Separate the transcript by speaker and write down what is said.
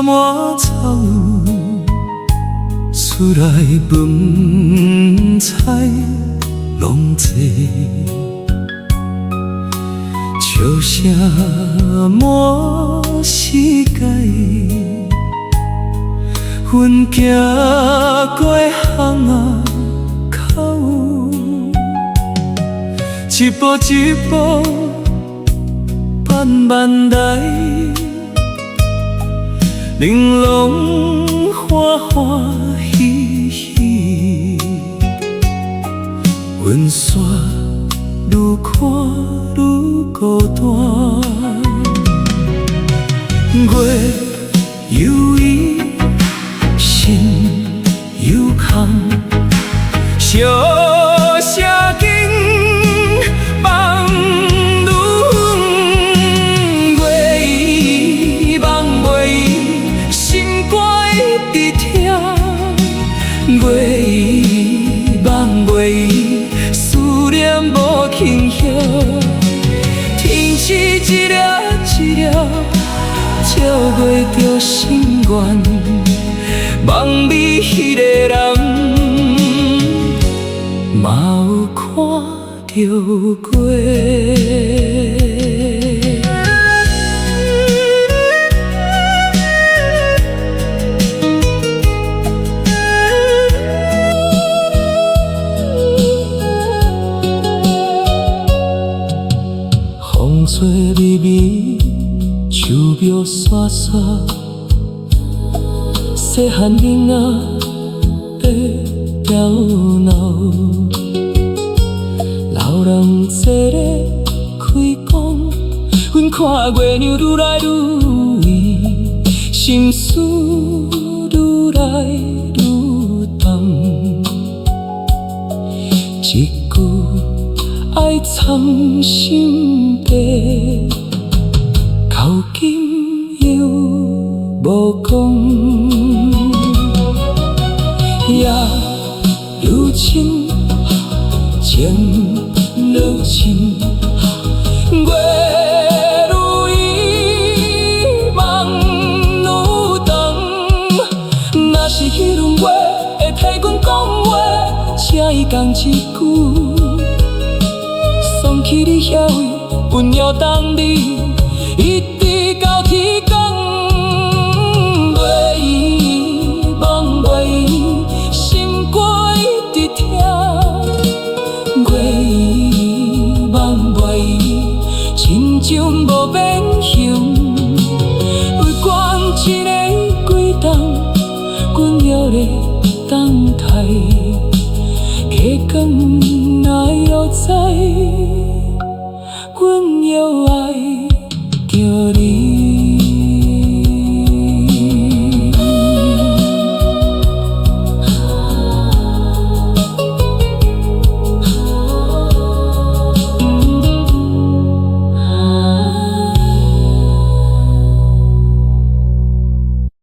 Speaker 1: 小满草厝内饭菜拢多，笑声满世界，阮行过巷仔口，一步一步慢慢来，玲珑欢欢喜喜，阮煞愈看愈孤单。月有伊，心有空，小声紧梦愈远，月伊梦袂伊，心肝会疼，月伊梦袂伊，思念无轻响，天星一粒一粒照月着心愿，梦里迄个人嘛有看着过。风吹微微，树苗沙沙，细汉囡仔在吵闹，老人坐咧开讲，阮看月亮愈来愈圆，心思愈来愈重，一句爱藏心底，到今犹无讲。夜愈深，情愈深，月愈圆，梦愈长。若是迄轮月会替阮讲话，请伊讲一句，送去你遐位，阮要等你。